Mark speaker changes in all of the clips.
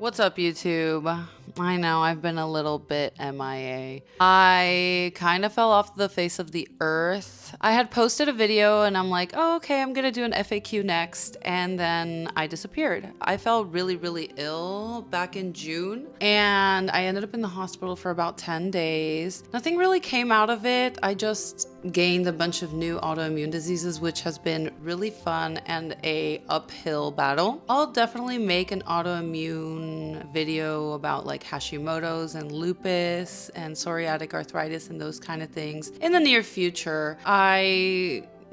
Speaker 1: What's up, YouTube? I know I've been a little bit MIA. I kind of fell off the face of the earth. I had posted a video and I'm like, oh, okay, I'm gonna do an FAQ next. And then I disappeared. I fell really ill back in June and I ended up in the hospital for about 10 days. Nothing really came out of it. I just gained a bunch of new autoimmune diseases, which has been really fun and a uphill battle. I'll definitely make an autoimmune video about like Hashimoto's and lupus and psoriatic arthritis and those kind of things in the near future.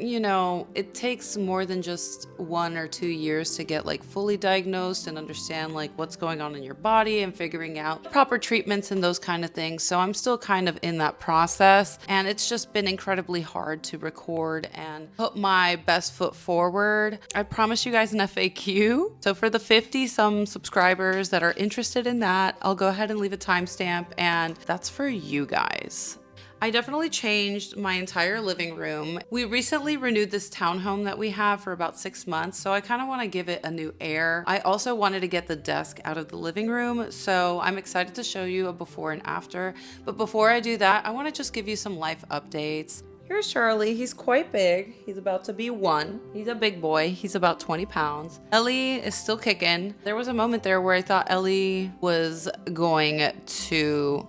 Speaker 1: It takes more than just 1 or 2 years to get like fully diagnosed and understand like what's going on in your body and figuring out proper treatments and those kind of things. So I'm still kind of in that process, and it's just been incredibly hard to record and put my best foot forward. I promised you guys an FAQ. So for the 50 some subscribers that are interested in that, I'll go ahead and leave a timestamp, and that's for you guys. I definitely changed my entire living room. We recently renewed this townhome that we have for about 6 months, so I kind of want to give it a new air. I also wanted to get the desk out of the living room, so I'm excited to show you a before and after. But before I do that, I want to just give you some life updates. Here's Charlie. He's quite big. He's about to be 1. He's a big boy. He's about 20 pounds. Ellie is still kicking. There was a moment there where I thought Ellie was going to...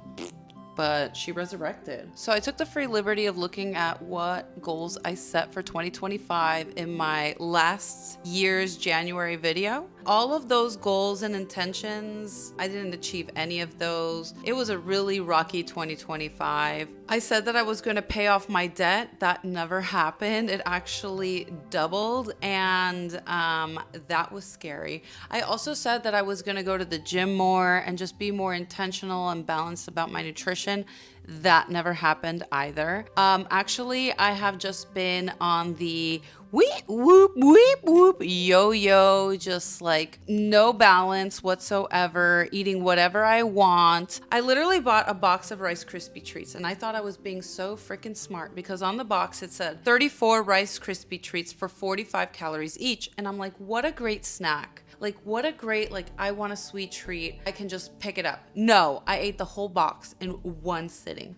Speaker 1: but she resurrected. So I took the free liberty of looking at what goals I set for 2025 in my last year's January video. All of those goals and intentions, I didn't achieve any of those. It was a really rocky 2025. I said that I was going to pay off my debt. That never happened. It actually doubled, and that was scary. I also said that I was going to go to the gym more and just be more intentional and balanced about my nutrition. That never happened either. Actually, I have just been on the weep whoop yo-yo, just like no balance whatsoever, eating whatever I want. I literally bought a box of Rice Krispie treats, and I thought I was being so freaking smart because on the box it said 34 Rice Krispie treats for 45 calories each, and I'm like, what a great snack. Like, what a great, like, I want a sweet treat. I can just pick it up. No, I ate the whole box in one sitting.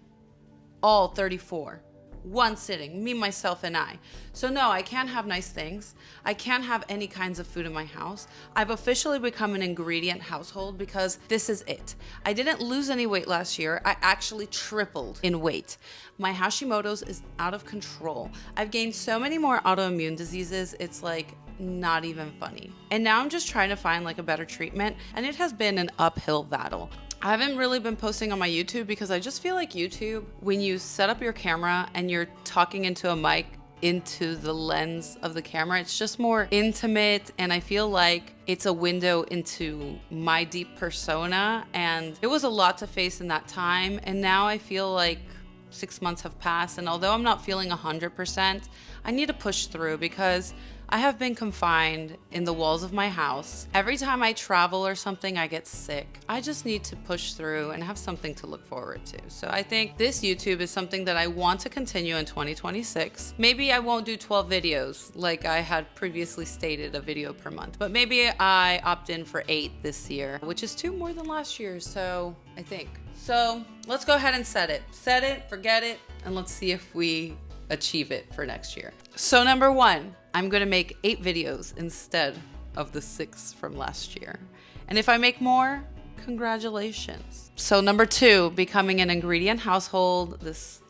Speaker 1: All 34. One sitting, me, myself, and I. So no, I can't have nice things. I can't have any kinds of food in my house. I've officially become an ingredient household because this is it. I didn't lose any weight last year. I actually tripled in weight. My Hashimoto's is out of control. I've gained so many more autoimmune diseases. It's like not even funny. And now I'm just trying to find like a better treatment, and it has been an uphill battle. I haven't really been posting on my YouTube because I just feel like YouTube, when you set up your camera and you're talking into a mic into the lens of the camera, it's just more intimate, and I feel like it's a window into my deep persona, and it was a lot to face in that time. And now I feel like 6 months have passed, and although I'm not feeling 100%, I need to push through because I have been confined in the walls of my house. Every time I travel or something, I get sick. I just need to push through and have something to look forward to. So I think this YouTube is something that I want to continue in 2026. Maybe I won't do 12 videos like I had previously stated, a video per month, but maybe I opt in for 8 this year, which is 2 more than last year. So I think. So let's go ahead and set it, forget it, and let's see if we achieve it for next year. So number 1, I'm going to make 8 videos instead of the 6 from last year. And if I make more, congratulations. So number 2, becoming an ingredient household. This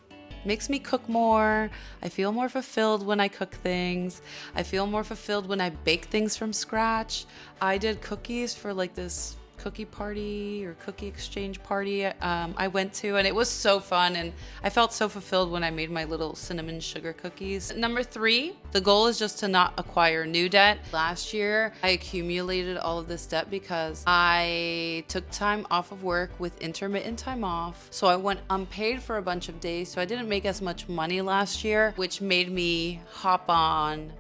Speaker 1: makes me cook more. I feel more fulfilled when I cook things. I feel more fulfilled when I bake things from scratch. I did cookies for like this cookie party or cookie exchange party I went to, and it was so fun, and I felt so fulfilled when I made my little cinnamon sugar cookies. Number 3, the goal is just to not acquire new debt. Last year I accumulated all of this debt because I took time off of work with intermittent time off, so I went unpaid for a bunch of days, so I didn't make as much money last year, which made me hop on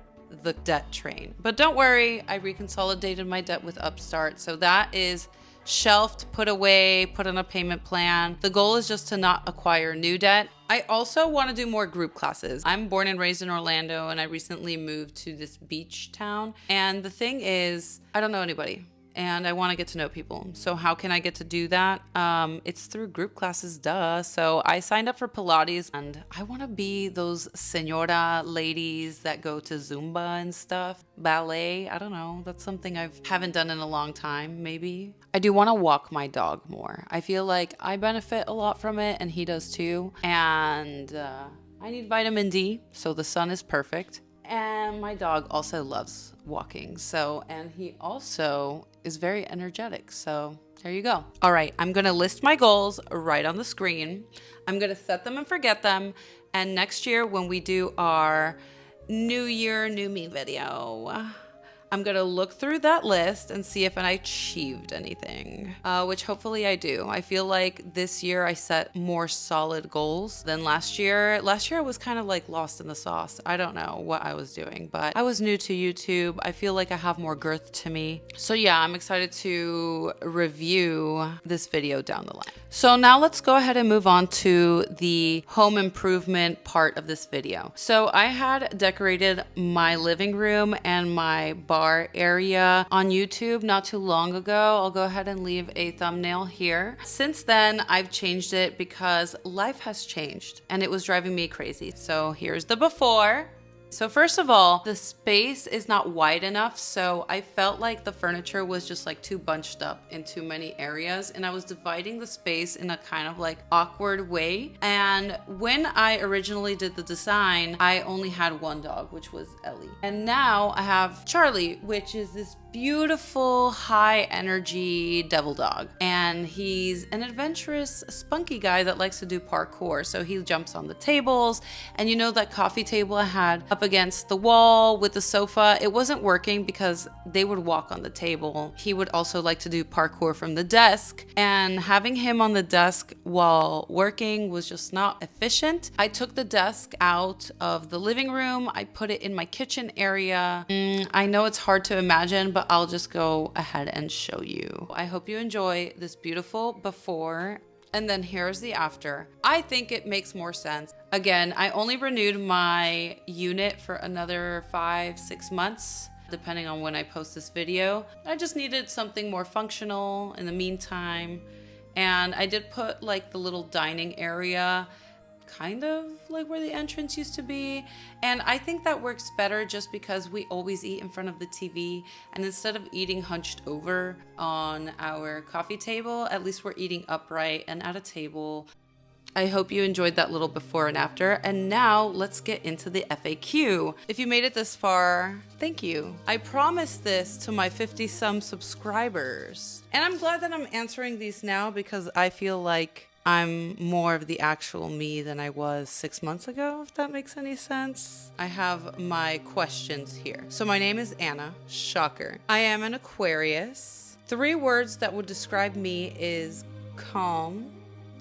Speaker 1: the debt train. But don't worry, I reconsolidated my debt with Upstart, so that is shelved, put away, put on a payment plan. The goal is just to not acquire new debt. I also want to do more group classes. I'm born and raised in Orlando, and I recently moved to this beach town, and the thing is, I don't know anybody. and I want to get to know people. So how can I get to do that? It's through group classes, duh. So I signed up for Pilates, and I want to be those senora ladies that go to Zumba and stuff. Ballet, I don't know. That's something I haven't done in a long time, maybe. I do want to walk my dog more. I feel like I benefit a lot from it, and he does too. And I need vitamin D, so the sun is perfect. And my dog also loves walking. And he also is very energetic. So there you go. All right, I'm going to list my goals right on the screen. I'm going to set them and forget them. And next year when we do our New Year, New Me video, I'm going to look through that list and see if I achieved anything, which hopefully I do. I feel like this year I set more solid goals than last year. Last year I was kind of like lost in the sauce. I don't know what I was doing, but I was new to YouTube. I feel like I have more girth to me. So yeah, I'm excited to review this video down the line. So now let's go ahead and move on to the home improvement part of this video. So I had decorated my living room and my bar area on YouTube not too long ago. I'll go ahead and leave a thumbnail here. Since then, I've changed it because life has changed and it was driving me crazy. So here's the before. So first of all, the space is not wide enough, so I felt like the furniture was just like too bunched up in too many areas, and I was dividing the space in a kind of like awkward way. And when I originally did the design, I only had one dog, which was Ellie. And now I have Charlie, which is this beautiful high energy devil dog, and he's an adventurous spunky guy that likes to do parkour. So he jumps on the tables, and you know that coffee table I had up against the wall with the sofa, it wasn't working because they would walk on the table. He would also like to do parkour from the desk, and having him on the desk while working was just not efficient. I took the desk out of the living room, I put it in my kitchen area. I know it's hard to imagine, but I'll just go ahead and show you. I hope you enjoy this beautiful before, and then here's the after. I think it makes more sense. Again, I only renewed my unit for another 5-6 months, depending on when I post this video. I just needed something more functional in the meantime. And I did put like the little dining area kind of like where the entrance used to be, and I think that works better just because we always eat in front of the TV, and instead of eating hunched over on our coffee table, at least we're eating upright and at a table. I hope you enjoyed that little before and after, and now let's get into the FAQ. If you made it this far, thank you. I promised this to my 50-some subscribers, and I'm glad that I'm answering these now because I feel like I'm more of the actual me than I was 6 months ago, if that makes any sense. I have my questions here. So my name is Anna. Shocker. I am an Aquarius. 3 words that would describe me is calm,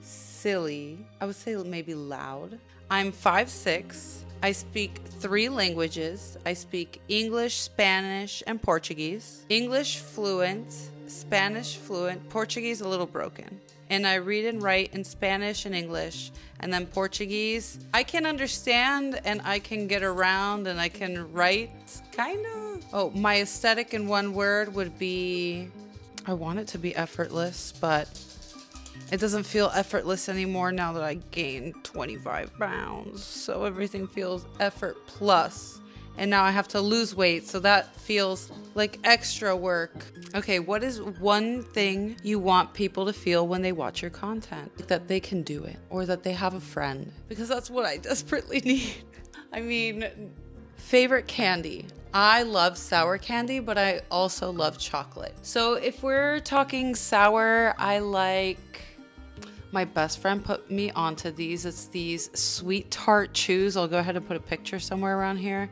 Speaker 1: silly, I would say maybe loud. I'm 5'6". I speak 3 languages. I speak English, Spanish, and Portuguese. English fluent, Spanish fluent, Portuguese a little broken. And I read and write in Spanish and English, and then Portuguese. I can understand, and I can get around, and I can write, kind of. Oh, my aesthetic in 1 word would be, I want it to be effortless, but it doesn't feel effortless anymore now that I gained 25 pounds. So everything feels effort plus. And now I have to lose weight, so that feels like extra work. Okay, what is one thing you want people to feel when they watch your content? That they can do it, or that they have a friend, because that's what I desperately need. I mean, favorite candy. I love sour candy, but I also love chocolate. So if we're talking sour, I like, my best friend put me onto these. It's these sweet tart chews. I'll go ahead and put a picture somewhere around here.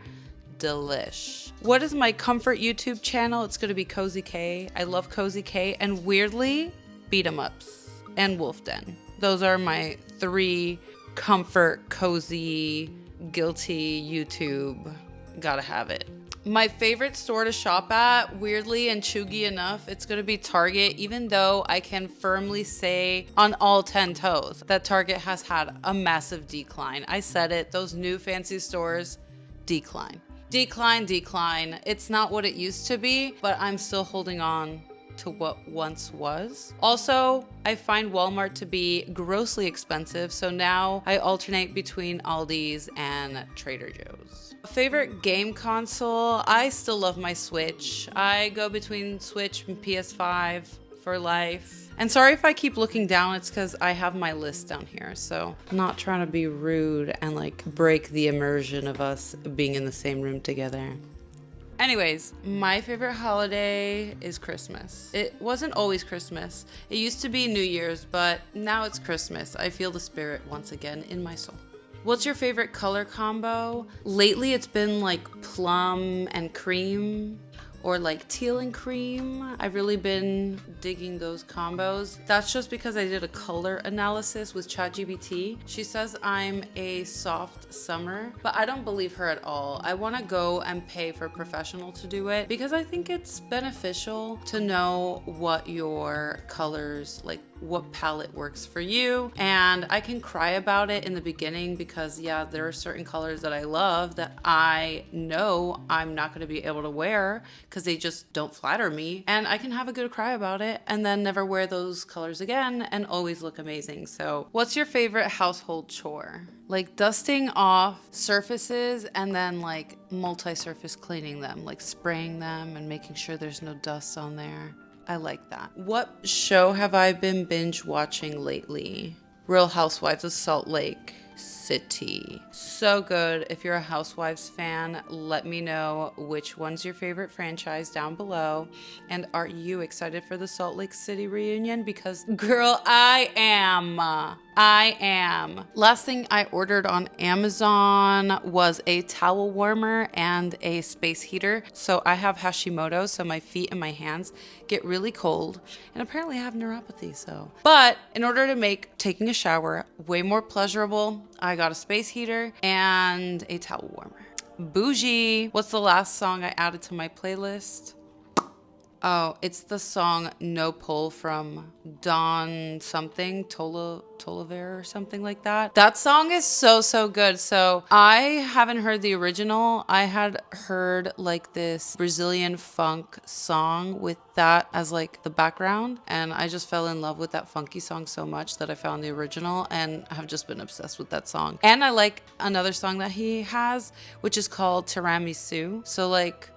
Speaker 1: Delish. What is my comfort YouTube channel? It's going to be Cozy K. I love Cozy K, and weirdly, beat 'em ups and Wolf Den. Those are my 3 comfort, cozy, guilty YouTube. Gotta have it. My favorite store to shop at, weirdly and chuggy enough, it's going to be Target, even though I can firmly say on all 10 toes that Target has had a massive decline. I said it, those new fancy stores, decline. Decline. It's not what it used to be, but I'm still holding on to what once was. Also, I find Walmart to be grossly expensive, so now I alternate between Aldi's and Trader Joe's. Favorite game console? I still love my Switch. I go between Switch and PS5 for life. And sorry if I keep looking down, it's because I have my list down here. So I'm not trying to be rude and like break the immersion of us being in the same room together. Anyways, my favorite holiday is Christmas. It wasn't always Christmas. It used to be New Year's, but now it's Christmas. I feel the spirit once again in my soul. What's your favorite color combo? Lately, it's been like plum and cream, or like teal and cream. I've really been digging those combos. That's just because I did a color analysis with ChatGPT. She says I'm a soft summer, but I don't believe her at all. I want to go and pay for a professional to do it because I think it's beneficial to know what your colors, like what palette works for you. And I can cry about it in the beginning because yeah, there are certain colors that I love that I know I'm not going to be able to wear because they just don't flatter me. And I can have a good cry about it and then never wear those colors again and always look amazing. So what's your favorite household chore? Like dusting off surfaces and then like multi-surface cleaning them, like spraying them and making sure there's no dust on there. I like that. What show have I been binge watching lately? Real Housewives of Salt Lake City. So good. If you're a Housewives fan, let me know which one's your favorite franchise down below. And are you excited for the Salt Lake City reunion? Because girl, I am. Last thing I ordered on Amazon was a towel warmer and a space heater. So I have Hashimoto, so my feet and my hands get really cold. And apparently I have neuropathy, so. But in order to make taking a shower way more pleasurable, I got a space heater and a towel warmer. Bougie. What's the last song I added to my playlist? Oh, it's the song No Pull from Don something, Toliver or something like that. That song is so good. So I haven't heard the original. I had heard like this Brazilian funk song with that as like the background. And I just fell in love with that funky song so much that I found the original and have just been obsessed with that song. And I like another song that he has, which is called Tiramisu. So like,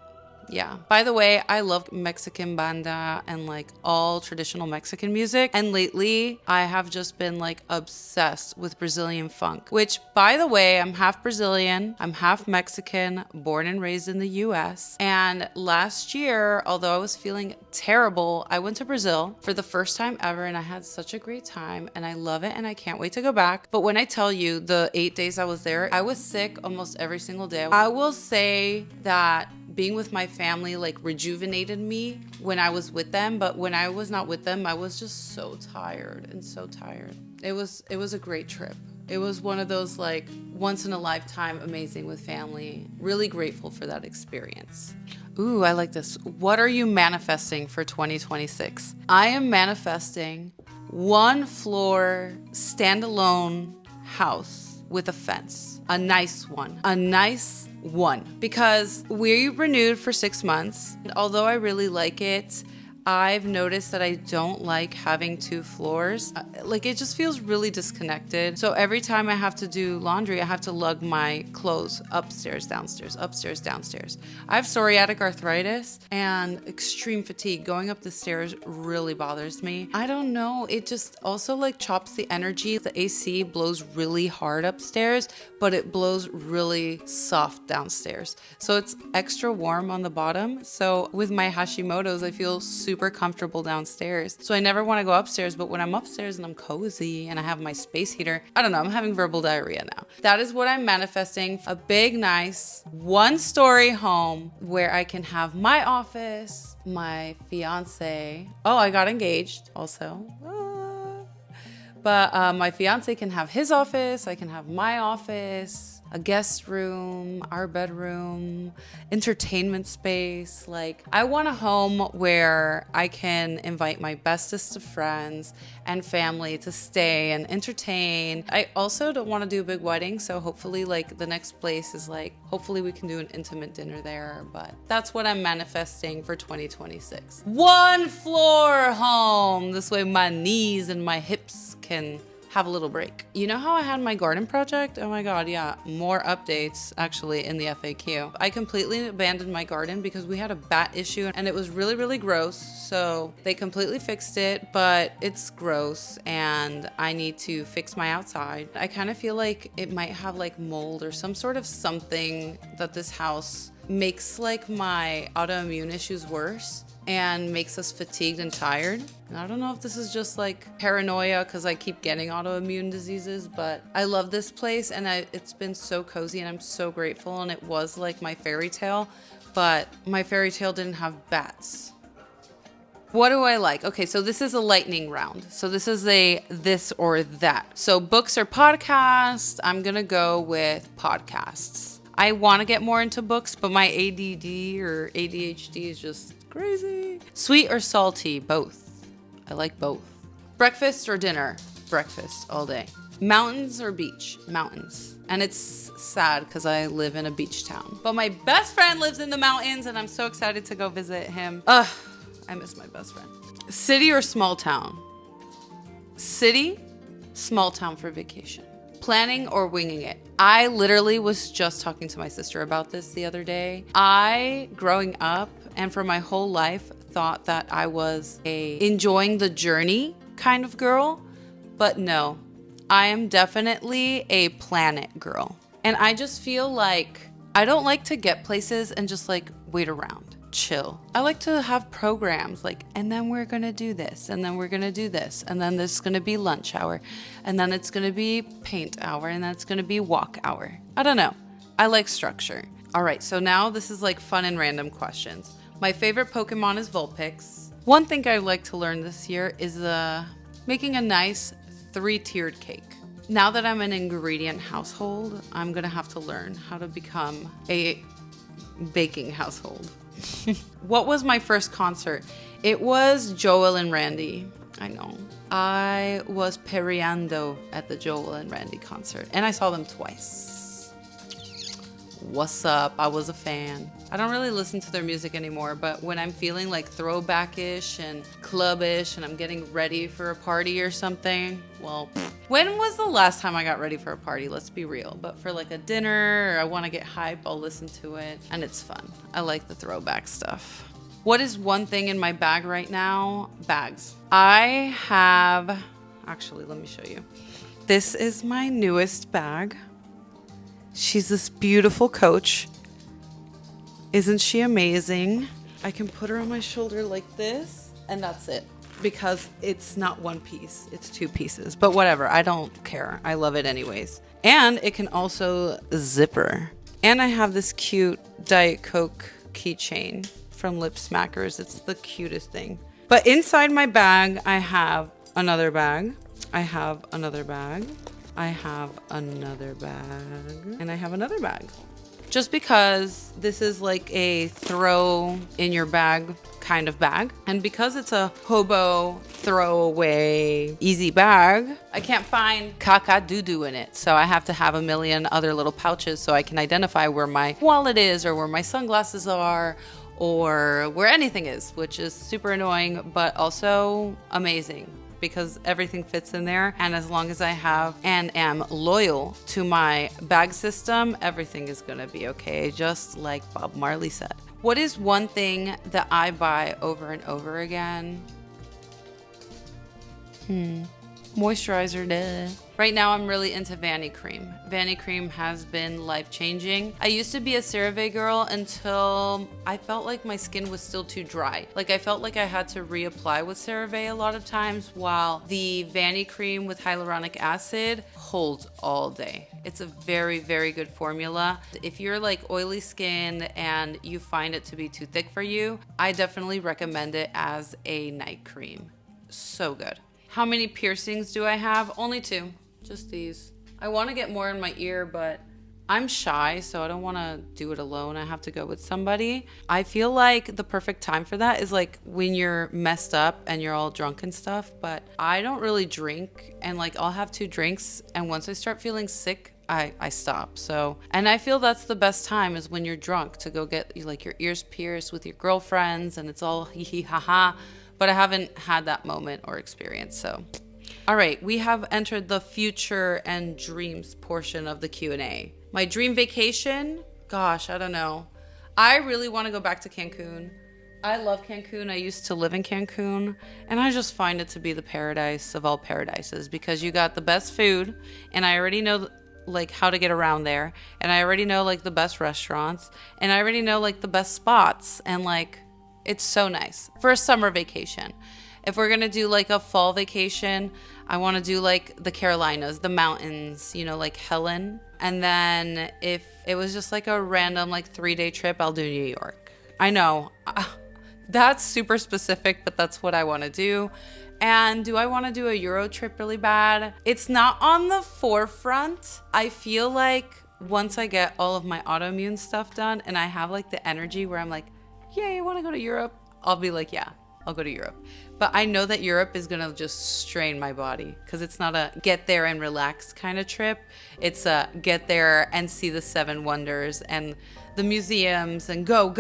Speaker 1: yeah. By the way, I love Mexican banda and like all traditional Mexican music. And lately I have just been like obsessed with Brazilian funk, which by the way, I'm half Brazilian, I'm half Mexican, born and raised in the US. And last year, although I was feeling terrible, I went to Brazil for the first time ever and I had such a great time and I love it and I can't wait to go back. But when I tell you the 8 days I was there, I was sick almost every single day. I will say that being with my family like rejuvenated me when I was with them, but when I was not with them, I was just so tired. It was a great trip. It was one of those like once in a lifetime amazing with family. Really grateful for that experience. Ooh, I like this. What are you manifesting for 2026? I am manifesting 1 floor standalone house with a fence. A nice one. Because we renewed for 6 months. And although I really like it, I've noticed that I don't like having 2 floors. Like it just feels really disconnected. So every time I have to do laundry, I have to lug my clothes upstairs, downstairs, upstairs, downstairs. I have psoriatic arthritis and extreme fatigue. Going up the stairs really bothers me. I don't know. It just also like chops the energy. The AC blows really hard upstairs, but it blows really soft downstairs. So it's extra warm on the bottom. So with my Hashimoto's, I feel super comfortable downstairs. So I never want to go upstairs, but when I'm upstairs and I'm cozy and I have my space heater, I don't know, I'm having verbal diarrhea now. That is what I'm manifesting. A big, nice 1-story home where I can have my office, my fiance. Oh, I got engaged also. But my fiance can have his office. I can have my office. a guest room, our bedroom, entertainment space. Like, I want a home where I can invite my bestest of friends and family to stay and entertain. I also don't want to do a big wedding, so hopefully like the next place is like, hopefully we can do an intimate dinner there, but that's what I'm manifesting for 2026. 1-floor home. This way my knees and my hips can have a little break. You know how I had my garden project? Oh my God, yeah. More updates actually in the FAQ. I completely abandoned my garden because we had a bat issue and it was really, really gross. So they completely fixed it, but it's gross and I need to fix my outside. I kind of feel like it might have like mold or some sort of something that this house makes like my autoimmune issues worse and makes us fatigued and tired. And I don't know if this is just like paranoia because I keep getting autoimmune diseases, but I love this place and it's been so cozy and I'm so grateful. And it was like my fairy tale, but my fairy tale didn't have bats. What do I like? Okay, so this is a lightning round. So this is a this or that. So books or podcasts, I'm gonna go with podcasts. I wanna get more into books, but my ADD or ADHD is just crazy. Sweet or salty? Both. I like both. Breakfast or dinner? Breakfast all day. Mountains or beach? Mountains. And it's sad because I live in a beach town. But my best friend lives in the mountains and I'm so excited to go visit him. Ugh, I miss my best friend. City or small town? City, small town for vacation. Planning or winging it? I literally was just talking to my sister about this the other day. I, growing up and for my whole life, thought that I was a enjoying the journey kind of girl, but no, I am definitely a planet girl. And I just feel like I don't like to get places and just like wait around, chill. I like to have programs like, and then we're gonna do this, and then we're gonna do this, and then there's gonna be lunch hour, and then it's gonna be paint hour, and then it's gonna be walk hour. I don't know. I like structure. All right, so now this is like fun and random questions. My favorite Pokemon is Vulpix. One thing I'd like to learn this year is making a nice 3-tiered cake. Now that I'm an ingredient household, I'm gonna have to learn how to become a baking household. What was my first concert? It was Joel and Randy. I know. I was periando at the Joel and Randy concert, and I saw them twice. What's up? I was a fan. I don't really listen to their music anymore, but when I'm feeling like throwback-ish and clubbish and I'm getting ready for a party or something, well, when was the last time I got ready for a party? Let's be real. But for like a dinner or I want to get hype, I'll listen to it and it's fun. I like the throwback stuff. What is one thing in my bag right now? Bags. I have, actually, let me show you. This is my newest bag. She's this beautiful Coach. Isn't she amazing? I can put her on my shoulder like this, and that's it. Because it's not one piece, it's 2 pieces. But whatever, I don't care. I love it anyways. And it can also zipper. And I have this cute Diet Coke keychain from Lip Smackers. It's the cutest thing. But inside my bag, I have another bag. I have another bag. I have another bag. And I have another bag. Just because this is like a throw in your bag kind of bag. And because it's a hobo throwaway easy bag, I can't find caca doo-doo in it. So I have to have a million other little pouches so I can identify where my wallet is or where my sunglasses are or where anything is, which is super annoying, but also amazing. Because everything fits in there. And as long as I have and am loyal to my bag system, everything is gonna be okay, just like Bob Marley said. What is one thing that I buy over and over again? Moisturizer, duh. Right now I'm really into Vanny Cream. Vanny Cream has been life-changing. I used to be a CeraVe girl until I felt like my skin was still too dry. Like I felt like I had to reapply with CeraVe a lot of times, while the Vanny Cream with hyaluronic acid holds all day. It's a very, very good formula. If you're like oily skin and you find it to be too thick for you, I definitely recommend it as a night cream. So good. How many piercings do I have? Only 2. Just these. I want to get more in my ear, but I'm shy, so I don't want to do it alone. I have to go with somebody. I feel like the perfect time for that is like when you're messed up and you're all drunk and stuff, but I don't really drink, and like I'll have 2 drinks, and once I start feeling sick, I stop. So, and I feel that's the best time is when you're drunk to go get like your ears pierced with your girlfriends and it's all hee hee ha ha. But I haven't had that moment or experience. So, all right, we have entered the future and dreams portion of the Q&A. My dream vacation, gosh, I don't know. I really want to go back to Cancun. I love Cancun. I used to live in Cancun, and I just find it to be the paradise of all paradises because you got the best food, and I already know like how to get around there, and I already know like the best restaurants, and I already know like the best spots, and like it's so nice for a summer vacation. If we're gonna do like a fall vacation, I want to do like the Carolinas, the mountains, you know, like Helen. And then if it was just like a random like 3-day trip, I'll do New York. I know that's super specific, but that's what I want to do. And do I want to do a Euro trip really bad? It's not on the forefront. I feel like once I get all of my autoimmune stuff done and I have like the energy where I'm like, yay, I want to go to Europe, I'll be like, yeah, I'll go to Europe. But I know that Europe is going to just strain my body because it's not a get there and relax kind of trip. It's a get there and see the 7 wonders and the museums and go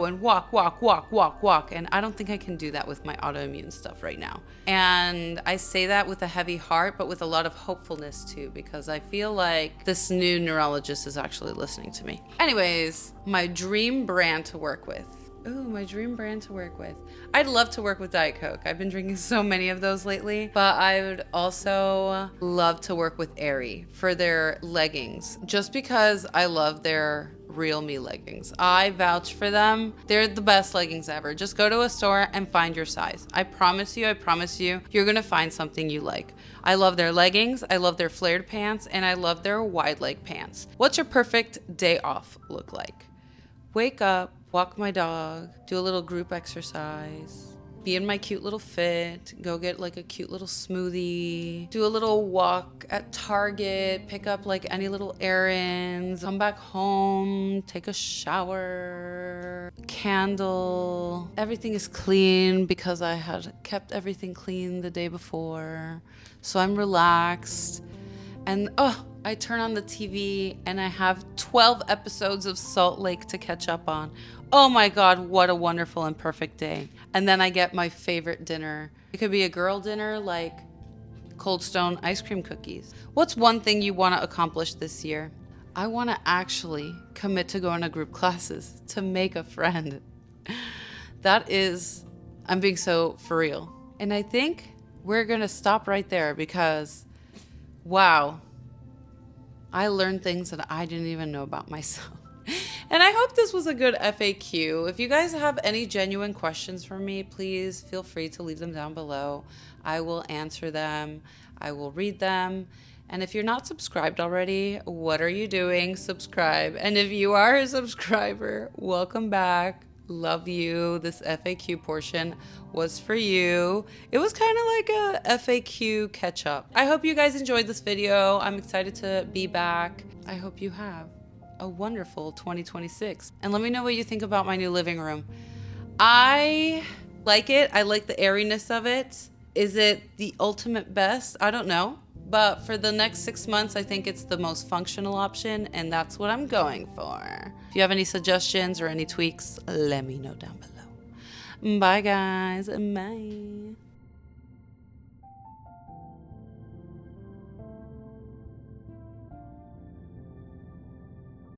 Speaker 1: and walk. And I don't think I can do that with my autoimmune stuff right now. And I say that with a heavy heart, but with a lot of hopefulness too, because I feel like this new neurologist is actually listening to me. Anyways, my dream brand to work with. Ooh, my dream brand to work with. I'd love to work with Diet Coke. I've been drinking so many of those lately. But I would also love to work with Aerie for their leggings. Just because I love their Real Me leggings. I vouch for them. They're the best leggings ever. Just go to a store and find your size. I promise you, you're gonna find something you like. I love their leggings, I love their flared pants, and I love their wide leg pants. What's your perfect day off look like? Wake up, walk my dog, do a little group exercise, be in my cute little fit, go get like a cute little smoothie, do a little walk at Target, pick up like any little errands, come back home, take a shower, candle. Everything is clean because I had kept everything clean the day before. So I'm relaxed. And I turn on the TV and I have 12 episodes of Salt Lake to catch up on. Oh my God, what a wonderful and perfect day. And then I get my favorite dinner. It could be a girl dinner like Cold Stone ice cream cookies. What's one thing you want to accomplish this year? I want to actually commit to going to group classes to make a friend. I'm being so for real. And I think we're going to stop right there because wow, I learned things that I didn't even know about myself. And I hope this was a good FAQ. If you guys have any genuine questions for me, please feel free to leave them down below. I will answer them. I will read them. And if you're not subscribed already, what are you doing? Subscribe. And if you are a subscriber, welcome back. Love you. This FAQ portion was for you. It was kind of like a FAQ catch up. I hope you guys enjoyed this video. I'm excited to be back. I hope you have a wonderful 2026. And let me know what you think about my new living room. I like it. I like the airiness of it. Is it the ultimate best? I don't know. But for the next 6 months, I think it's the most functional option, and that's what I'm going for. If you have any suggestions or any tweaks, let me know down below. Bye, guys. Bye.